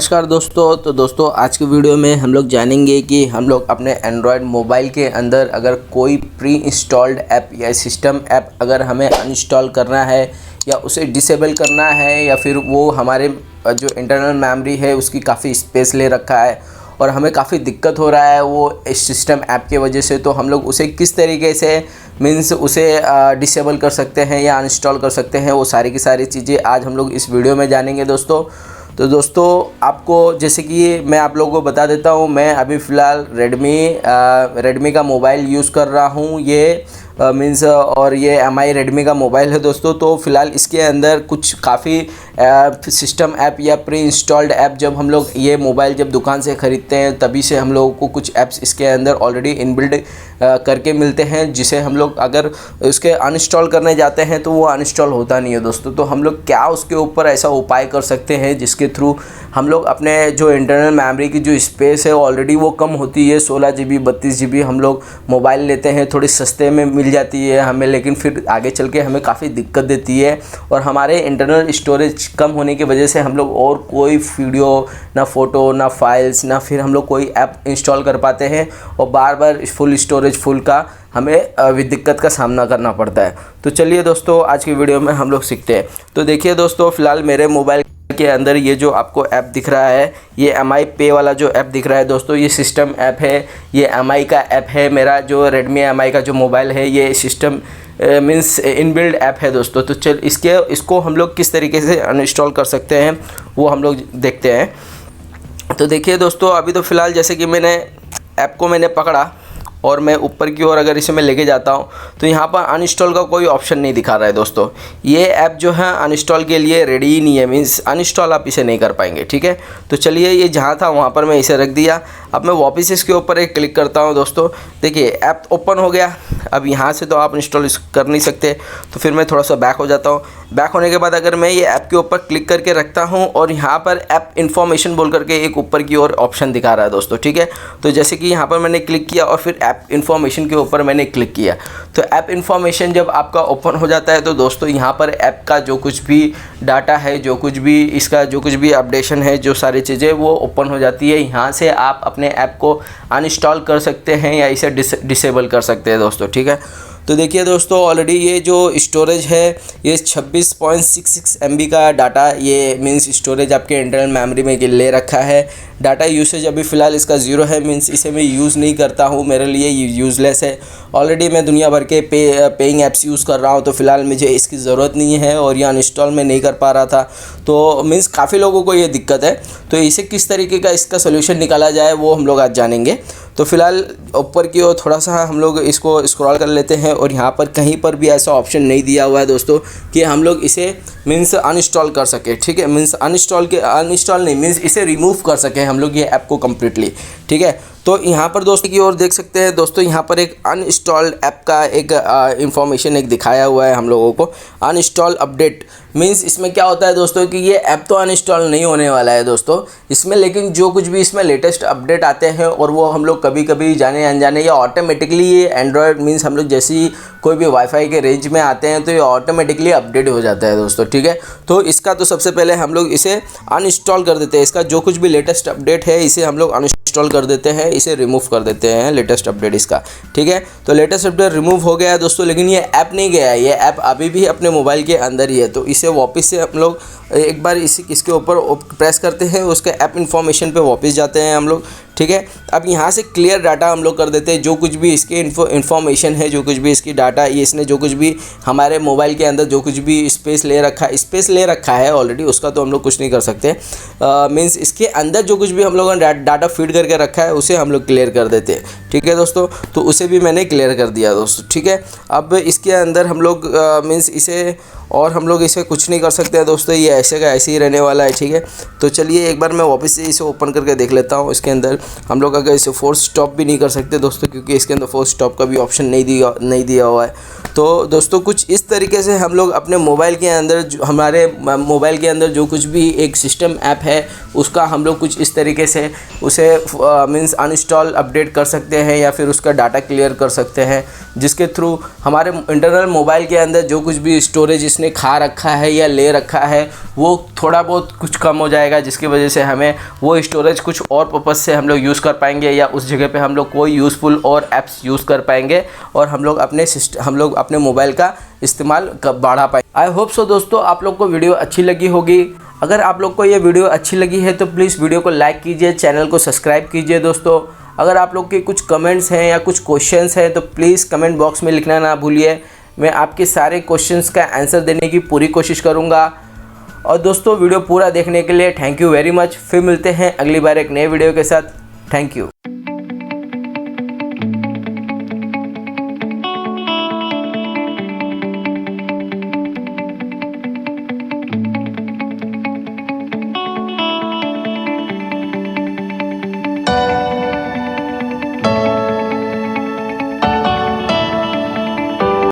नमस्कार दोस्तों। तो दोस्तों आज की वीडियो में हम लोग जानेंगे कि हम लोग अपने एंड्रॉयड मोबाइल के अंदर अगर कोई प्री इंस्टॉल्ड ऐप या सिस्टम ऐप अगर हमें अनइंस्टॉल करना है या उसे डिसेबल करना है या फिर वो हमारे जो इंटरनल मेमोरी है उसकी काफ़ी स्पेस ले रखा है और हमें काफ़ी दिक्कत हो रहा है वो इस सिस्टम ऐप के वजह से, तो हम लोग उसे किस तरीके से मीन्स उसे डिसेबल कर सकते हैं या अनइंस्टॉल कर सकते हैं, वो सारी की सारी चीज़ें आज हम लोग इस वीडियो में जानेंगे दोस्तों। तो दोस्तों आपको जैसे कि मैं आप लोगों को बता देता हूँ, मैं अभी फ़िलहाल रेडमी का मोबाइल यूज़ कर रहा हूँ ये मीन्स और ये MI रेडमी का मोबाइल है दोस्तों। तो फ़िलहाल इसके अंदर कुछ काफ़ी सिस्टम ऐप या प्री इंस्टॉल्ड ऐप जब हम लोग ये मोबाइल जब दुकान से ख़रीदते हैं तभी से हम लोगों को कुछ ऐप्स इसके अंदर ऑलरेडी इनबिल्ड करके मिलते हैं, जिसे हम लोग अगर उसके अनइंस्टॉल करने जाते हैं तो वो अनइंस्टॉल होता नहीं है दोस्तों। तो हम लोग क्या उसके ऊपर ऐसा उपाय कर सकते हैं जिसके थ्रू हम लोग अपने जो इंटरनल मेमोरी की जो स्पेस है ऑलरेडी वो कम होती है, 16 GB 32 GB हम लोग मोबाइल लेते हैं, थोड़ी सस्ते में मिल जाती है हमें, लेकिन फिर आगे चल के हमें काफ़ी दिक्कत देती है और हमारे इंटरनल स्टोरेज कम होने की वजह से हम लोग और कोई वीडियो ना फ़ोटो ना फाइल्स ना फिर हम लोग कोई ऐप इंस्टॉल कर पाते हैं और बार बार फुल स्टोरेज फुल का हमें दिक्कत का सामना करना पड़ता है। तो चलिए दोस्तों आज की वीडियो में हम लोग सीखते हैं। तो देखिए दोस्तों, फ़िलहाल मेरे मोबाइल के अंदर ये जो आपको ऐप दिख रहा है ये MI पे वाला जो ऐप दिख रहा है दोस्तों, ये सिस्टम ऐप है, ये MI का ऐप है। मेरा जो रेडमी MI का जो मोबाइल है ये सिस्टम मीन्स इनबिल्ड ऐप है दोस्तों। तो इसको हम लोग किस तरीके से अनइंस्टॉल कर सकते हैं वो हम लोग देखते हैं। तो देखिए दोस्तों, अभी तो फ़िलहाल जैसे कि मैंने ऐप को पकड़ा और मैं ऊपर की ओर अगर इसे मैं लेके जाता हूँ तो यहाँ पर अनइंस्टॉल का कोई ऑप्शन नहीं दिखा रहा है दोस्तों। ये ऐप जो है अनइंस्टॉल के लिए रेडी ही नहीं है, मीन्स अनइंस्टॉल आप इसे नहीं कर पाएंगे, ठीक है। तो चलिए ये जहाँ था वहाँ पर मैं इसे रख दिया। अब मैं वापस इसके ऊपर एक क्लिक करता हूँ दोस्तों। देखिए ऐप ओपन हो गया। अब यहाँ से तो आप इंस्टॉल कर नहीं सकते, तो फिर मैं थोड़ा सा बैक हो जाता हूँ। बैक होने के बाद अगर मैं ये ऐप के ऊपर क्लिक करके रखता हूँ और यहाँ पर ऐप इन्फॉर्मेशन बोल करके एक ऊपर की ओर ऑप्शन दिखा रहा है दोस्तों, ठीक है। तो जैसे कि यहाँ पर मैंने क्लिक किया और फिर ऐप इन्फॉर्मेशन के ऊपर मैंने क्लिक किया, तो ऐप इन्फॉर्मेशन जब आपका ओपन हो जाता है तो दोस्तों यहाँ पर ऐप का जो कुछ भी डाटा है, जो कुछ भी इसका जो कुछ भी अपडेशन है, जो सारी चीज़ें वो ओपन हो जाती है। यहाँ से आप अपने ऐप को अनइंस्टॉल कर सकते हैं या इसे डिसेबल कर सकते हैं दोस्तों, ठीक है। तो देखिए दोस्तों, ऑलरेडी ये जो स्टोरेज है ये 26.66 MB का डाटा ये मीन्स स्टोरेज आपके इंटरनल मेमोरी में ले रखा है। डाटा यूसेज अभी फ़िलहाल इसका 0 है, मीन्स इसे मैं यूज़ नहीं करता हूँ, मेरे लिए ये यूज़लेस है। ऑलरेडी मैं दुनिया भर के पेइंग ऐप्स यूज़ कर रहा हूँ, तो फ़िलहाल मुझे इसकी ज़रूरत नहीं है और ये अनइंस्टॉल मैं नहीं कर पा रहा था। तो मीन्स काफ़ी लोगों को ये दिक्कत है, तो इसे किस तरीके का इसका सोल्यूशन निकाला जाए वो हम लोग आज जानेंगे। तो फ़िलहाल ऊपर की ओर थोड़ा सा हम लोग इसको स्क्रॉल कर लेते हैं और यहाँ पर कहीं पर भी ऐसा ऑप्शन नहीं दिया हुआ है दोस्तों कि हम लोग इसे मीन्स अनइंस्टॉल कर सके, ठीक है। मीन्स अनइंस्टॉल नहीं, मीन्स इसे रिमूव कर सके हम लोग ये ऐप को कम्प्लीटली, ठीक है। तो यहाँ पर दोस्तों की ओर देख सकते हैं दोस्तों, यहाँ पर एक अनइंस्टॉल्ड ऐप का एक इंफॉर्मेशन एक दिखाया हुआ है हम लोगों को, अनइंस्टॉल अपडेट। मीन्स इसमें क्या होता है दोस्तों कि ये ऐप तो अनइंस्टॉल नहीं होने वाला है दोस्तों इसमें, लेकिन जो कुछ भी इसमें लेटेस्ट अपडेट आते हैं और वो हम लोग कभी कभी जाने अनजाने या ऑटोमेटिकली ये एंड्रॉयड मीन्स हम लोग जैसे ही कोई भी वाईफाई के रेंज में आते हैं तो ये ऑटोमेटिकली अपडेट हो जाता है दोस्तों, ठीक है। तो इसका तो सबसे पहले हम लोग इसे अनइंस्टॉल कर देते हैं। इसका जो कुछ भी लेटेस्ट अपडेट है इसे हम लोग अनइंस्टॉल कर देते हैं, इसे रिमूव कर देते हैं लेटेस्ट अपडेट इसका, ठीक है। तो लेटेस्ट अपडेट रिमूव हो गया है दोस्तों, लेकिन ये ऐप नहीं गया है, ये ऐप अभी भी अपने मोबाइल के अंदर ही है। तो इसे वापस से हम लोग एक बार इसके ऊपर प्रेस करते हैं, उसके ऐप इन्फॉर्मेशन पे वापस जाते हैं हम लोग, ठीक है। अब यहाँ से क्लियर डाटा हम लोग कर देते हैं, जो कुछ भी इसके इन्फॉर्मेशन है, जो कुछ भी इसकी डाटा ये इसने जो कुछ भी हमारे मोबाइल के अंदर जो कुछ भी स्पेस ले रखा है ऑलरेडी, उसका तो हम लोग कुछ नहीं कर सकते। मीन्स इसके अंदर जो कुछ भी हम लोगों ने डाटा फीड करके रखा है उसे हम लोग क्लियर कर देते हैं, ठीक है दोस्तों। तो उसे भी मैंने क्लियर कर दिया दोस्तों, ठीक है। अब इसके अंदर हम लोग मीन्स इसे और हम लोग इसे कुछ नहीं कर सकते हैं दोस्तों, ये ऐसे का ऐसे ही रहने वाला है, ठीक है। तो चलिए एक बार मैं वापस से इसे ओपन करके देख लेता हूँ। इसके अंदर हम लोग अगर इसे फोर्स स्टॉप भी नहीं कर सकते दोस्तों, क्योंकि इसके अंदर फोर्स स्टॉप का भी ऑप्शन नहीं दिया हुआ है। तो दोस्तों कुछ इस तरीके से हम लोग अपने मोबाइल के अंदर हमारे मोबाइल के अंदर जो कुछ भी एक सिस्टम ऐप है उसका हम लोग कुछ इस तरीके से उसे मीन्स अनइंस्टॉल अपडेट कर सकते हैं या फिर उसका डाटा क्लियर कर सकते हैं, जिसके थ्रू हमारे इंटरनल मोबाइल के अंदर जो कुछ भी स्टोरेज जिसने खा रखा है या ले रखा है वो थोड़ा बहुत कुछ कम हो जाएगा, जिसकी वजह से हमें वो स्टोरेज कुछ और पर्पज़ से हम लोग यूज़ कर पाएंगे या उस जगह पे हम लोग कोई यूज़फुल और ऐप्स यूज़ कर पाएंगे और हम लोग अपने मोबाइल का इस्तेमाल बढ़ा पाएंगे। आई होप सो दोस्तों आप लोग को वीडियो अच्छी लगी होगी। अगर आप लोग को ये वीडियो अच्छी लगी है तो प्लीज़ वीडियो को लाइक कीजिए, चैनल को सब्सक्राइब कीजिए। दोस्तों अगर आप लोग के कुछ कमेंट्स हैं या कुछ क्वेश्चंस हैं तो प्लीज़ कमेंट बॉक्स में लिखना ना भूलिए। मैं आपके सारे क्वेश्चंस का आंसर देने की पूरी कोशिश करूंगा। और दोस्तों वीडियो पूरा देखने के लिए थैंक यू वेरी मच। फिर मिलते हैं अगली बार एक नए वीडियो के साथ। Thank you.